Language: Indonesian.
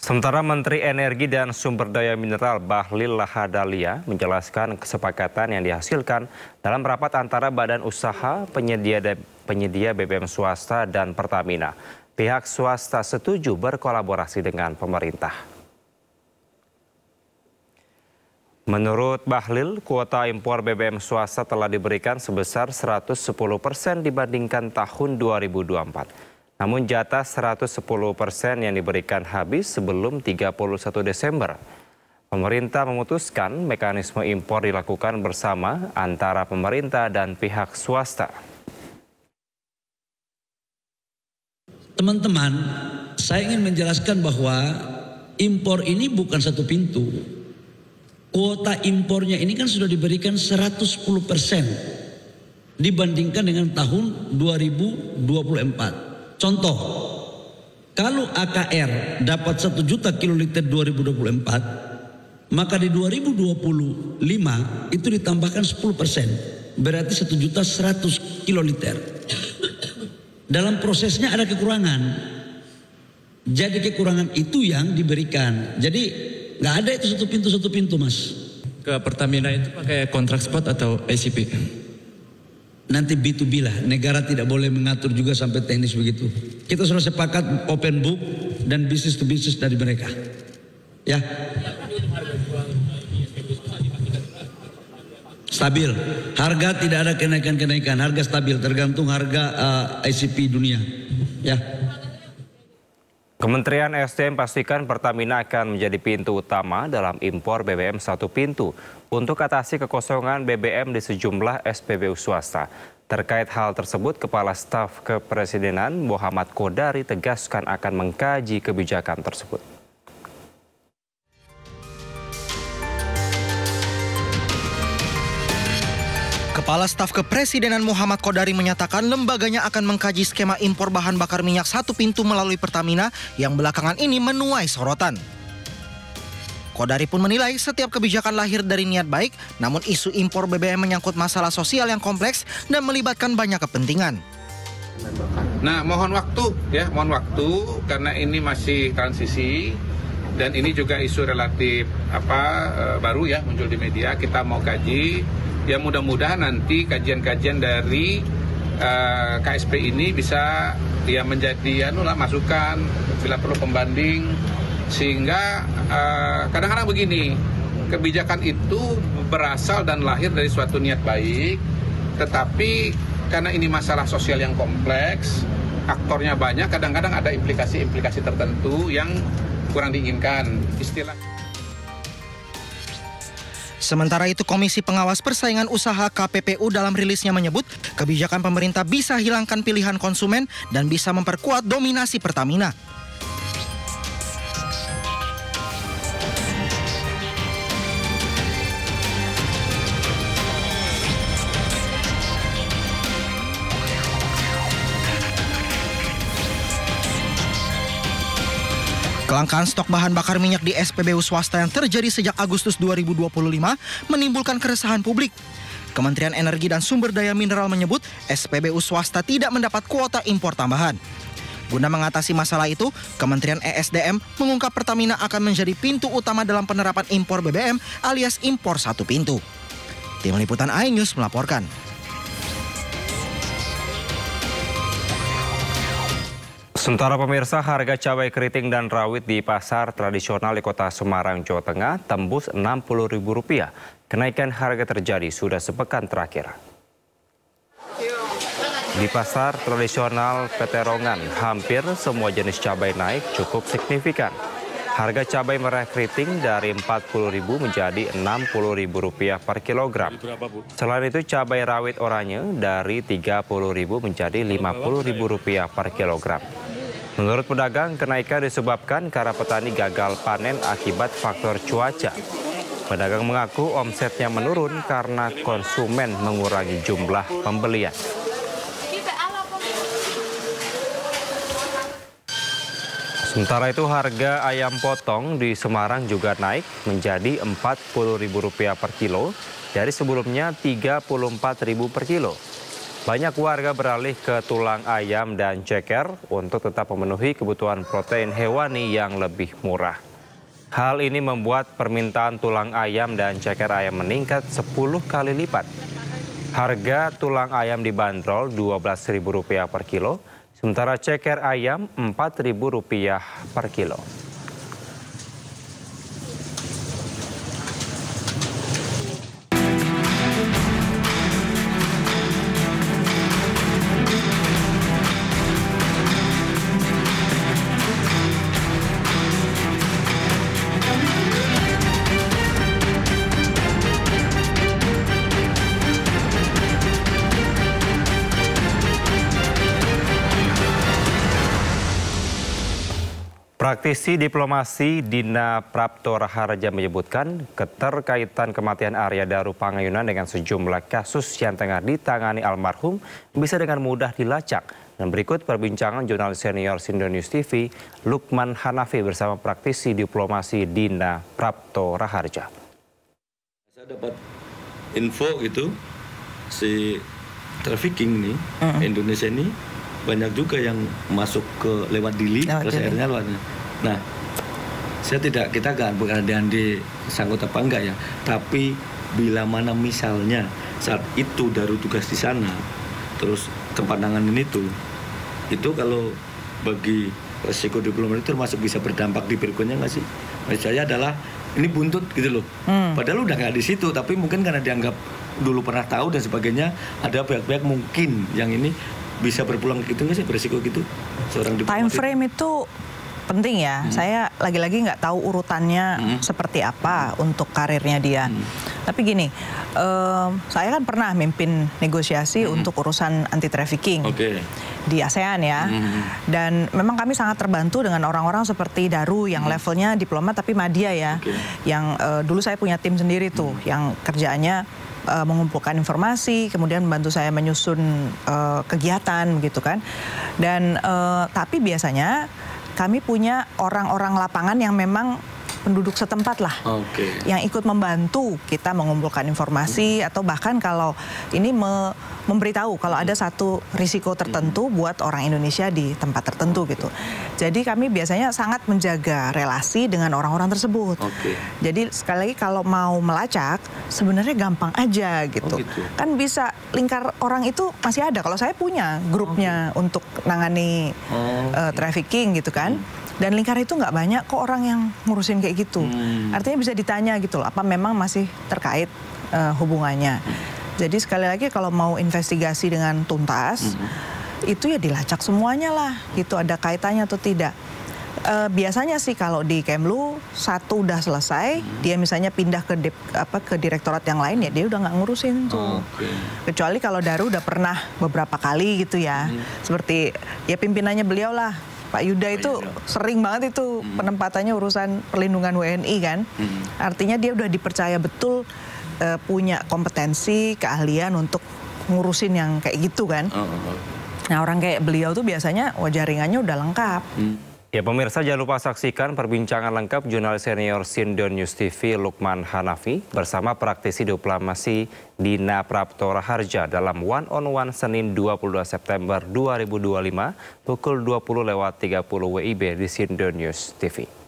Sementara Menteri Energi dan Sumber Daya Mineral Bahlil Lahadalia menjelaskan kesepakatan yang dihasilkan dalam rapat antara Badan Usaha Penyedia BBM swasta dan Pertamina. Pihak swasta setuju berkolaborasi dengan pemerintah. Menurut Bahlil, kuota impor BBM swasta telah diberikan sebesar 110% dibandingkan tahun 2024. Namun jatah 110% yang diberikan habis sebelum 31 Desember. Pemerintah memutuskan mekanisme impor dilakukan bersama antara pemerintah dan pihak swasta. Teman-teman, saya ingin menjelaskan bahwa impor ini bukan satu pintu. Kuota impornya ini kan sudah diberikan 110% dibandingkan dengan tahun 2024. Contoh, kalau AKR dapat 1 juta kiloliter 2024, maka di 2025 itu ditambahkan 10%, berarti 1.100.000 kiloliter. Dalam prosesnya ada kekurangan, jadi kekurangan itu yang diberikan. Jadi nggak ada itu satu pintu mas. Ke Pertamina itu pakai kontrak spot atau ICP? Nanti B2B lah, negara tidak boleh mengatur juga sampai teknis begitu. Kita sudah sepakat open book dan business to business dari mereka. Ya. Stabil, harga tidak ada kenaikan, harga stabil tergantung harga ICP dunia. Ya. Kementerian SDM pastikan Pertamina akan menjadi pintu utama dalam impor BBM satu pintu untuk atasi kekosongan BBM di sejumlah SPBU swasta. Terkait hal tersebut, Kepala Staf Kepresidenan Muhammad Kodari tegaskan akan mengkaji kebijakan tersebut. Kepala Staf Kepresidenan Muhammad Kodari menyatakan lembaganya akan mengkaji skema impor bahan bakar minyak satu pintu melalui Pertamina yang belakangan ini menuai sorotan. Kodari pun menilai setiap kebijakan lahir dari niat baik, namun isu impor BBM menyangkut masalah sosial yang kompleks dan melibatkan banyak kepentingan. Nah, mohon waktu karena ini masih transisi dan ini juga isu relatif baru ya muncul di media. Kita mau kaji. Ya mudah-mudahan nanti kajian-kajian dari KSP ini bisa ya menjadi masukan bila perlu pembanding, sehingga kadang-kadang begini, kebijakan itu berasal dan lahir dari suatu niat baik, tetapi karena ini masalah sosial yang kompleks, aktornya banyak, kadang-kadang ada implikasi-implikasi tertentu yang kurang diinginkan. Sementara itu, Komisi Pengawas Persaingan Usaha KPPU dalam rilisnya menyebut kebijakan pemerintah bisa hilangkan pilihan konsumen dan bisa memperkuat dominasi Pertamina. Kelangkaan stok bahan bakar minyak di SPBU swasta yang terjadi sejak Agustus 2025 menimbulkan keresahan publik. Kementerian Energi dan Sumber Daya Mineral menyebut SPBU swasta tidak mendapat kuota impor tambahan. Guna mengatasi masalah itu, Kementerian ESDM mengungkap Pertamina akan menjadi pintu utama dalam penerapan impor BBM alias impor satu pintu. Tim Liputan iNews melaporkan. Sementara pemirsa, harga cabai keriting dan rawit di pasar tradisional di Kota Semarang, Jawa Tengah tembus Rp60.000. Kenaikan harga terjadi sudah sepekan terakhir. Di pasar tradisional Peterongan, hampir semua jenis cabai naik cukup signifikan. Harga cabai merah keriting dari Rp40.000 menjadi Rp60.000 per kilogram. Selain itu, cabai rawit oranye dari Rp30.000 menjadi Rp50.000 per kilogram. Menurut pedagang, kenaikan disebabkan karena petani gagal panen akibat faktor cuaca. Pedagang mengaku omsetnya menurun karena konsumen mengurangi jumlah pembelian. Sementara itu, harga ayam potong di Semarang juga naik menjadi Rp40.000 per kilo dari sebelumnya Rp34.000 per kilo. Banyak warga beralih ke tulang ayam dan ceker untuk tetap memenuhi kebutuhan protein hewani yang lebih murah. Hal ini membuat permintaan tulang ayam dan ceker ayam meningkat 10 kali lipat. Harga tulang ayam dibanderol Rp12.000 per kilo, sementara ceker ayam Rp4.000 per kilo. Praktisi diplomasi Dina Prapto Raharja menyebutkan keterkaitan kematian Arya Daru Pangayunan dengan sejumlah kasus yang tengah ditangani almarhum bisa dengan mudah dilacak. Dan berikut perbincangan jurnalis senior Sindonews TV, Lukman Hanafi bersama praktisi diplomasi Dina Prapto Raharja. Saya dapat info gitu, si trafficking nih, Indonesia ini banyak juga yang masuk ke lewat Dili, terus akhirnya lewatnya. Nah, kita gak berandai-andai sangkut apa enggak ya. Tapi bila mana misalnya saat itu Daru tugas di sana, terus tempat nanganin itu kalau bagi resiko diplomatik termasuk bisa berdampak di berikutnya nggak sih? Maksud saya adalah ini buntut gitu loh. Padahal udah nggak di situ, tapi mungkin karena dianggap dulu pernah tahu dan sebagainya, ada pihak-pihak mungkin yang ini bisa berpulang gitu nggak sih, berisiko gitu seorang diplomat? Time frame itu penting ya. Saya lagi-lagi nggak tahu urutannya seperti apa untuk karirnya dia. Tapi gini, saya kan pernah mimpin negosiasi untuk urusan anti trafficking di ASEAN ya. Dan memang kami sangat terbantu dengan orang-orang seperti Daru yang levelnya diplomat tapi media ya. Yang dulu saya punya tim sendiri tuh yang kerjaannya mengumpulkan informasi, kemudian membantu saya menyusun kegiatan gitu kan. Dan tapi biasanya kami punya orang-orang lapangan yang memang penduduk setempat lah, yang ikut membantu kita mengumpulkan informasi atau bahkan kalau ini memberitahu kalau ada satu risiko tertentu buat orang Indonesia di tempat tertentu gitu. Jadi kami biasanya sangat menjaga relasi dengan orang-orang tersebut. Jadi sekali lagi kalau mau melacak sebenarnya gampang aja gitu. Kan bisa lingkar orang itu masih ada. Kalau saya punya grupnya untuk nangani trafficking gitu kan. Dan lingkar itu nggak banyak kok orang yang ngurusin kayak gitu. Artinya bisa ditanya gitu loh, apa memang masih terkait hubungannya. Jadi sekali lagi kalau mau investigasi dengan tuntas, itu ya dilacak semuanya lah, gitu ada kaitannya atau tidak. Biasanya sih kalau di Kemlu, satu udah selesai, dia misalnya pindah ke direktorat yang lain, ya dia udah nggak ngurusin tuh. Kecuali kalau Daru udah pernah beberapa kali gitu ya. Seperti ya pimpinannya beliau lah, Pak Yuda itu sering banget itu penempatannya urusan perlindungan WNI kan. Artinya dia udah dipercaya betul punya kompetensi, keahlian untuk ngurusin yang kayak gitu kan. Nah orang kayak beliau tuh biasanya jaringannya udah lengkap. Ya pemirsa, jangan lupa saksikan perbincangan lengkap jurnalis senior Sindonews TV Lukman Hanafi bersama praktisi diplomasi Dina Prapto Raharja dalam One on One Senin 22 September 2025 pukul 20.30 WIB di Sindonews TV.